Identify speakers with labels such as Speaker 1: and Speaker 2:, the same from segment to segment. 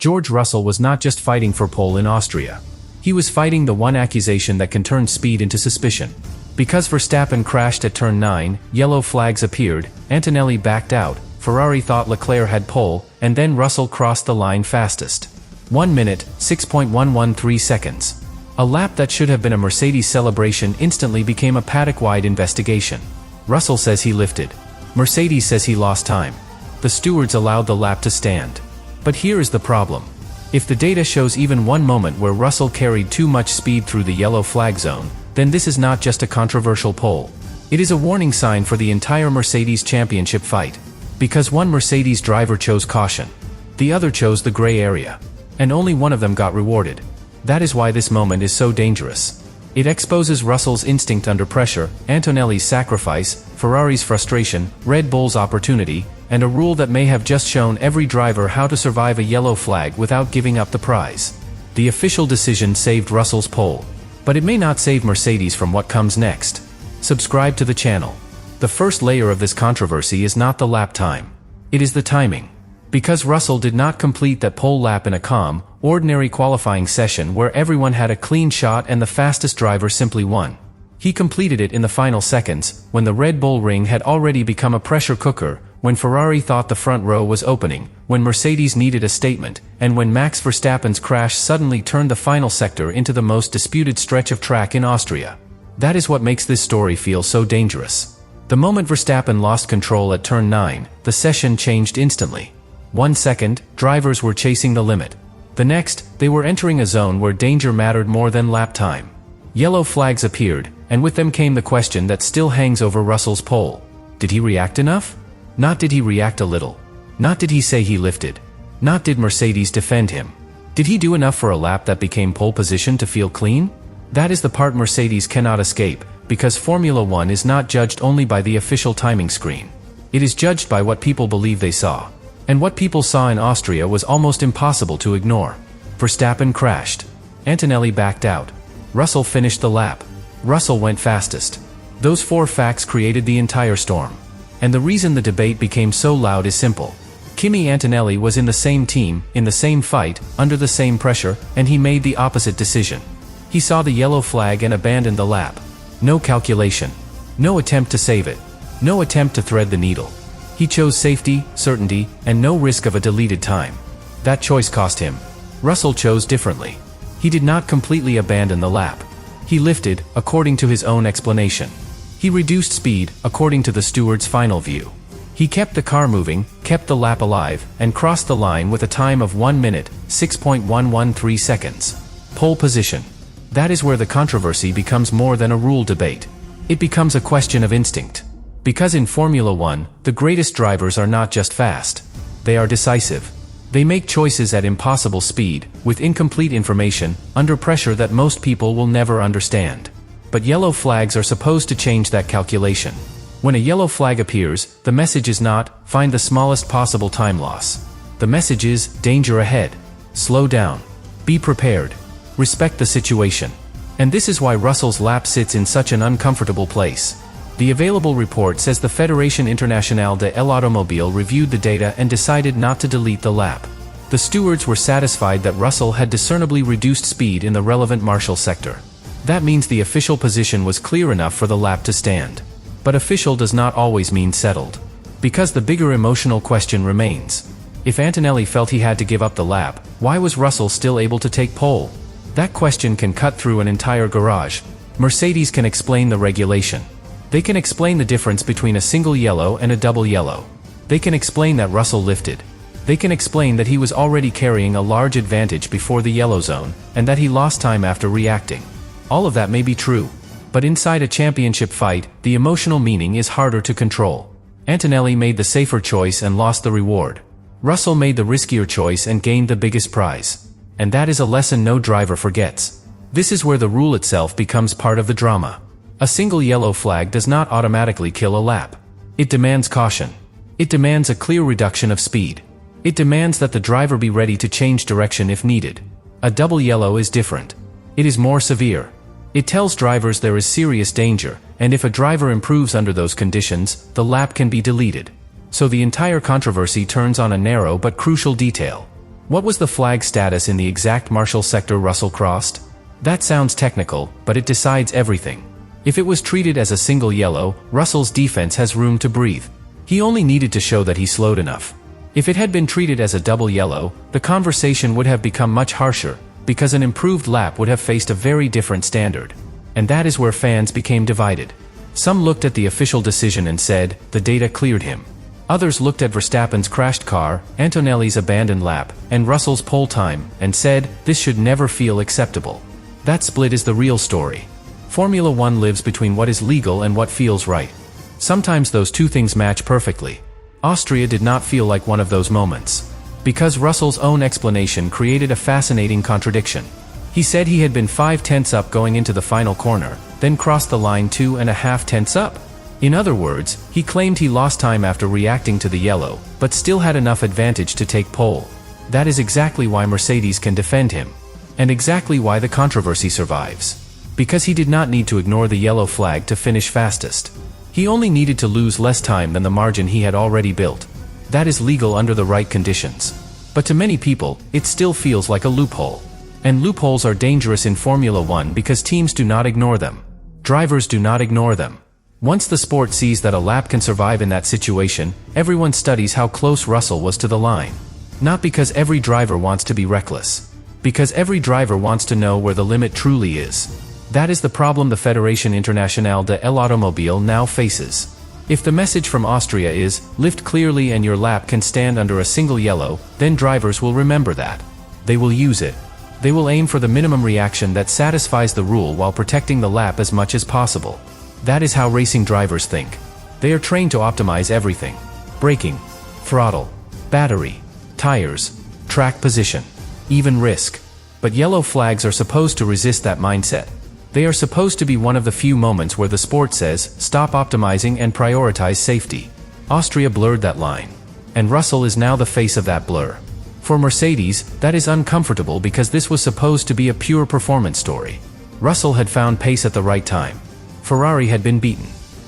Speaker 1: George Russell was not just fighting for pole in Austria. He was fighting the one accusation that can turn speed into suspicion. Because Verstappen crashed at turn 9, yellow flags appeared, Antonelli backed out, Ferrari thought Leclerc had pole, and then Russell crossed the line fastest. 1 minute, 6.113 seconds. A lap that should have been a Mercedes celebration instantly became a paddock-wide investigation. Russell says he lifted. Mercedes says he lost time. The stewards allowed the lap to stand. But here is the problem. If the data shows even one moment where Russell carried too much speed through the yellow flag zone, then this is not just a controversial pole. It is a warning sign for the entire Mercedes championship fight. Because one Mercedes driver chose caution. The other chose the gray area. And only one of them got rewarded. That is why this moment is so dangerous. It exposes Russell's instinct under pressure, Antonelli's sacrifice, Ferrari's frustration, Red Bull's opportunity, and a rule that may have just shown every driver how to survive a yellow flag without giving up the prize. The official decision saved Russell's pole. But it may not save Mercedes from what comes next. Subscribe to the channel. The first layer of this controversy is not the lap time. It is the timing. Because Russell did not complete that pole lap in a calm, ordinary qualifying session where everyone had a clean shot and the fastest driver simply won. He completed it in the final seconds, when the Red Bull ring had already become a pressure cooker, when Ferrari thought the front row was opening, when Mercedes needed a statement, and when Max Verstappen's crash suddenly turned the final sector into the most disputed stretch of track in Austria. That is what makes this story feel so dangerous. The moment Verstappen lost control at turn 9, the session changed instantly. 1 second, drivers were chasing the limit. The next, they were entering a zone where danger mattered more than lap time. Yellow flags appeared, and with them came the question that still hangs over Russell's pole. Did he react enough? Not did he react a little. Not did he say he lifted. Not did Mercedes defend him. Did he do enough for a lap that became pole position to feel clean? That is the part Mercedes cannot escape, because Formula One is not judged only by the official timing screen. It is judged by what people believe they saw. And what people saw in Austria was almost impossible to ignore. Verstappen crashed. Antonelli backed out. Russell finished the lap. Russell went fastest. Those 4 facts created the entire storm. And the reason the debate became so loud is simple. Kimi Antonelli was in the same team, in the same fight, under the same pressure, and he made the opposite decision. He saw the yellow flag and abandoned the lap. No calculation. No attempt to save it. No attempt to thread the needle. He chose safety, certainty, and no risk of a deleted time. That choice cost him. Russell chose differently. He did not completely abandon the lap. He lifted, according to his own explanation. He reduced speed, according to the steward's final view. He kept the car moving, kept the lap alive, and crossed the line with a time of 1 minute, 6.113 seconds. Pole position. That is where the controversy becomes more than a rule debate. It becomes a question of instinct. Because in Formula One, the greatest drivers are not just fast. They are decisive. They make choices at impossible speed, with incomplete information, under pressure that most people will never understand. But yellow flags are supposed to change that calculation. When a yellow flag appears, the message is not, find the smallest possible time loss. The message is, danger ahead. Slow down. Be prepared. Respect the situation. And this is why Russell's lap sits in such an uncomfortable place. The available report says the Fédération Internationale de l'Automobile reviewed the data and decided not to delete the lap. The stewards were satisfied that Russell had discernibly reduced speed in the relevant marshal sector. That means the official position was clear enough for the lap to stand. But official does not always mean settled. Because the bigger emotional question remains. If Antonelli felt he had to give up the lap, why was Russell still able to take pole? That question can cut through an entire garage. Mercedes can explain the regulation. They can explain the difference between a single yellow and a double yellow. They can explain that Russell lifted. They can explain that he was already carrying a large advantage before the yellow zone, and that he lost time after reacting. All of that may be true. But inside a championship fight, the emotional meaning is harder to control. Antonelli made the safer choice and lost the reward. Russell made the riskier choice and gained the biggest prize. And that is a lesson no driver forgets. This is where the rule itself becomes part of the drama. A single yellow flag does not automatically kill a lap. It demands caution. It demands a clear reduction of speed. It demands that the driver be ready to change direction if needed. A double yellow is different. It is more severe. It tells drivers there is serious danger, and if a driver improves under those conditions, the lap can be deleted. So the entire controversy turns on a narrow but crucial detail. What was the flag status in the exact marshal sector Russell crossed? That sounds technical, but it decides everything. If it was treated as a single yellow, Russell's defense has room to breathe. He only needed to show that he slowed enough. If it had been treated as a double yellow, the conversation would have become much harsher, because an improved lap would have faced a very different standard. And that is where fans became divided. Some looked at the official decision and said, the data cleared him. Others looked at Verstappen's crashed car, Antonelli's abandoned lap, and Russell's pole time, and said, this should never feel acceptable. That split is the real story. Formula One lives between what is legal and what feels right. Sometimes those two things match perfectly. Austria did not feel like one of those moments. Because Russell's own explanation created a fascinating contradiction. He said he had been 5/10 up going into the final corner, then crossed the line 2.5 tenths up. In other words, he claimed he lost time after reacting to the yellow, but still had enough advantage to take pole. That is exactly why Mercedes can defend him. And exactly why the controversy survives. Because he did not need to ignore the yellow flag to finish fastest. He only needed to lose less time than the margin he had already built. That is legal under the right conditions. But to many people, it still feels like a loophole. And loopholes are dangerous in Formula One because teams do not ignore them. Drivers do not ignore them. Once the sport sees that a lap can survive in that situation, everyone studies how close Russell was to the line. Not because every driver wants to be reckless. Because every driver wants to know where the limit truly is. That is the problem the Fédération Internationale de l'Automobile now faces. If the message from Austria is, lift clearly and your lap can stand under a single yellow, then drivers will remember that. They will use it. They will aim for the minimum reaction that satisfies the rule while protecting the lap as much as possible. That is how racing drivers think. They are trained to optimize everything. Braking, throttle, battery, tires, track position, even risk. But yellow flags are supposed to resist that mindset. They are supposed to be one of the few moments where the sport says, stop optimizing and prioritize safety. Austria blurred that line. And Russell is now the face of that blur. For Mercedes, that is uncomfortable because this was supposed to be a pure performance story. Russell had found pace at the right time. Ferrari had been beaten.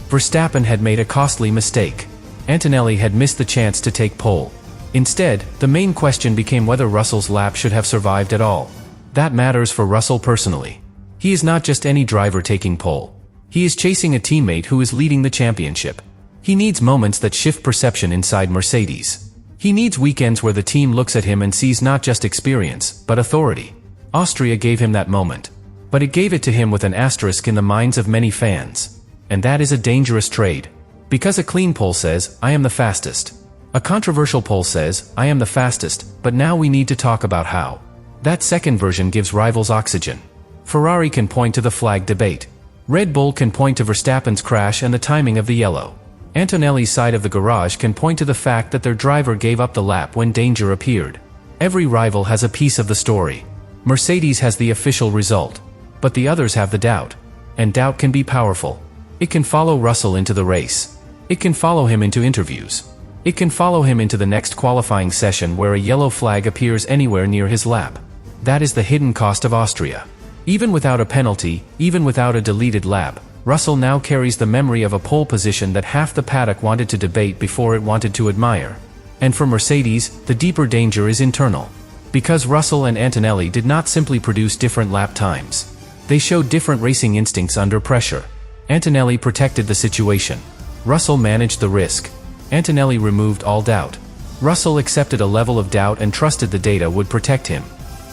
Speaker 1: Verstappen had made a costly mistake. Antonelli had missed the chance to take pole. Instead, the main question became whether Russell's lap should have survived at all. That matters for Russell personally. He is not just any driver taking pole. He is chasing a teammate who is leading the championship. He needs moments that shift perception inside Mercedes. He needs weekends where the team looks at him and sees not just experience, but authority. Austria gave him that moment. But it gave it to him with an asterisk in the minds of many fans. And that is a dangerous trade. Because a clean pole says, I am the fastest. A controversial pole says, I am the fastest, but now we need to talk about how. That second version gives rivals oxygen. Ferrari can point to the flag debate. Red Bull can point to Verstappen's crash and the timing of the yellow. Antonelli's side of the garage can point to the fact that their driver gave up the lap when danger appeared. Every rival has a piece of the story. Mercedes has the official result. But the others have the doubt. And doubt can be powerful. It can follow Russell into the race. It can follow him into interviews. It can follow him into the next qualifying session where a yellow flag appears anywhere near his lap. That is the hidden cost of Austria. Even without a penalty, even without a deleted lap, Russell now carries the memory of a pole position that half the paddock wanted to debate before it wanted to admire. And for Mercedes, the deeper danger is internal. Because Russell and Antonelli did not simply produce different lap times. They showed different racing instincts under pressure. Antonelli protected the situation. Russell managed the risk. Antonelli removed all doubt. Russell accepted a level of doubt and trusted the data would protect him.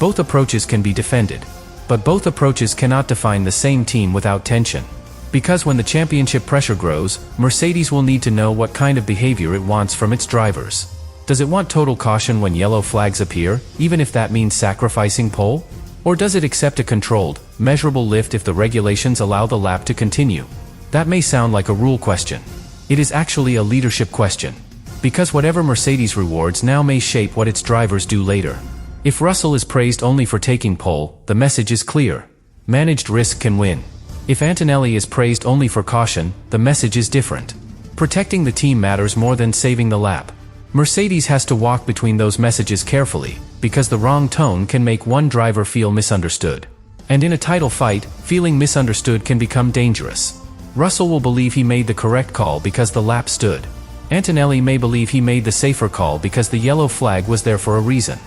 Speaker 1: Both approaches can be defended. But both approaches cannot define the same team without tension. Because when the championship pressure grows, Mercedes will need to know what kind of behavior it wants from its drivers. Does it want total caution when yellow flags appear, even if that means sacrificing pole? Or does it accept a controlled, measurable lift if the regulations allow the lap to continue? That may sound like a rule question. It is actually a leadership question. Because whatever Mercedes rewards now may shape what its drivers do later. If Russell is praised only for taking pole, the message is clear. Managed risk can win. If Antonelli is praised only for caution, the message is different. Protecting the team matters more than saving the lap. Mercedes has to walk between those messages carefully, because the wrong tone can make one driver feel misunderstood. And in a title fight, feeling misunderstood can become dangerous. Russell will believe he made the correct call because the lap stood. Antonelli may believe he made the safer call because the yellow flag was there for a reason.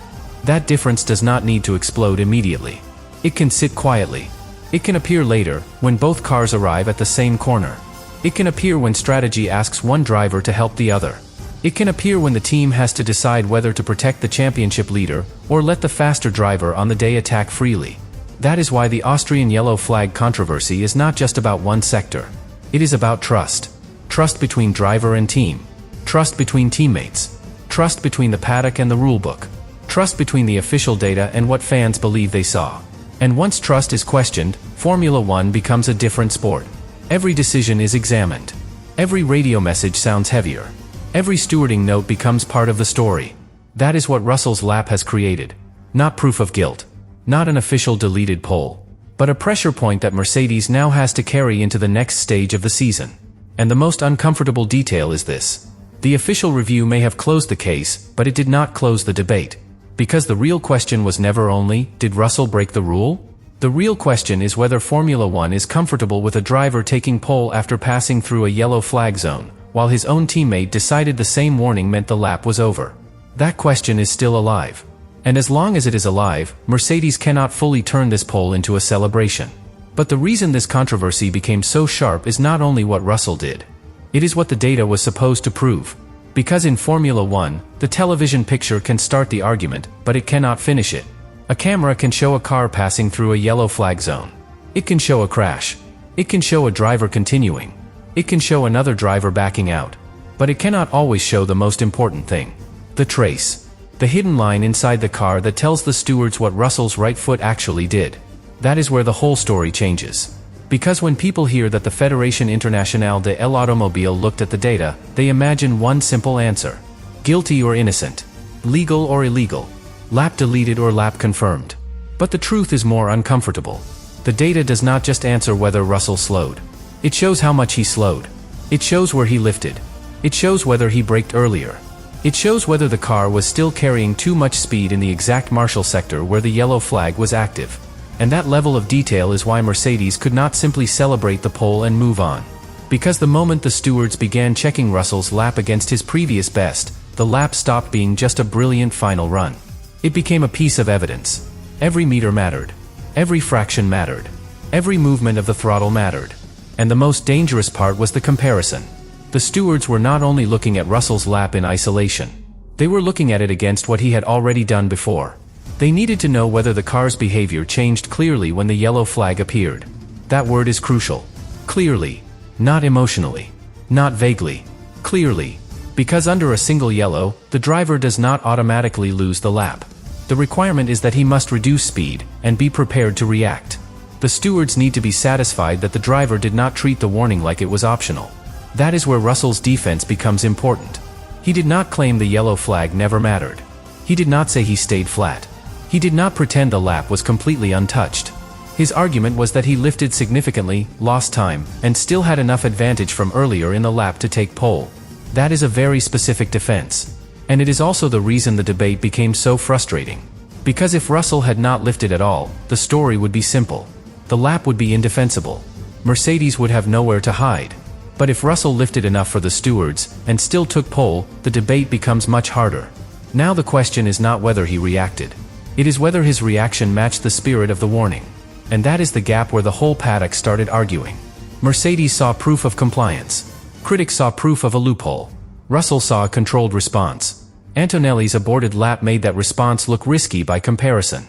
Speaker 1: That difference does not need to explode immediately. It can sit quietly. It can appear later, when both cars arrive at the same corner. It can appear when strategy asks one driver to help the other. It can appear when the team has to decide whether to protect the championship leader or let the faster driver on the day attack freely. That is why the Austrian yellow flag controversy is not just about one sector. It is about trust. Trust between driver and team. Trust between teammates. Trust between the paddock and the rulebook. Trust between the official data and what fans believe they saw. And once trust is questioned, Formula One becomes a different sport. Every decision is examined. Every radio message sounds heavier. Every stewarding note becomes part of the story. That is what Russell's lap has created. Not proof of guilt. Not an official deleted pole. But a pressure point that Mercedes now has to carry into the next stage of the season. And the most uncomfortable detail is this. The official review may have closed the case, but it did not close the debate. Because the real question was never only, did Russell break the rule? The real question is whether Formula One is comfortable with a driver taking pole after passing through a yellow flag zone, while his own teammate decided the same warning meant the lap was over. That question is still alive. And as long as it is alive, Mercedes cannot fully turn this pole into a celebration. But the reason this controversy became so sharp is not only what Russell did. It is what the data was supposed to prove. Because in Formula One, the television picture can start the argument, but it cannot finish it. A camera can show a car passing through a yellow flag zone. It can show a crash. It can show a driver continuing. It can show another driver backing out. But it cannot always show the most important thing. The trace. The hidden line inside the car that tells the stewards what Russell's right foot actually did. That is where the whole story changes. Because when people hear that the Fédération Internationale de l'Automobile looked at the data, they imagine one simple answer. Guilty or innocent. Legal or illegal. Lap deleted or lap confirmed. But the truth is more uncomfortable. The data does not just answer whether Russell slowed. It shows how much he slowed. It shows where he lifted. It shows whether he braked earlier. It shows whether the car was still carrying too much speed in the exact marshal sector where the yellow flag was active. And that level of detail is why Mercedes could not simply celebrate the pole and move on. Because the moment the stewards began checking Russell's lap against his previous best, the lap stopped being just a brilliant final run. It became a piece of evidence. Every meter mattered. Every fraction mattered. Every movement of the throttle mattered. And the most dangerous part was the comparison. The stewards were not only looking at Russell's lap in isolation. They were looking at it against what he had already done before. They needed to know whether the car's behavior changed clearly when the yellow flag appeared. That word is crucial. Clearly. Not emotionally. Not vaguely. Clearly. Because under a single yellow, the driver does not automatically lose the lap. The requirement is that he must reduce speed and be prepared to react. The stewards need to be satisfied that the driver did not treat the warning like it was optional. That is where Russell's defense becomes important. He did not claim the yellow flag never mattered. He did not say he stayed flat. He did not pretend the lap was completely untouched. His argument was that he lifted significantly, lost time, and still had enough advantage from earlier in the lap to take pole. That is a very specific defense. And it is also the reason the debate became so frustrating. Because if Russell had not lifted at all, the story would be simple. The lap would be indefensible. Mercedes would have nowhere to hide. But if Russell lifted enough for the stewards, and still took pole, the debate becomes much harder. Now the question is not whether he reacted. It is whether his reaction matched the spirit of the warning. And that is the gap where the whole paddock started arguing. Mercedes saw proof of compliance. Critics saw proof of a loophole. Russell saw a controlled response. Antonelli's aborted lap made that response look risky by comparison.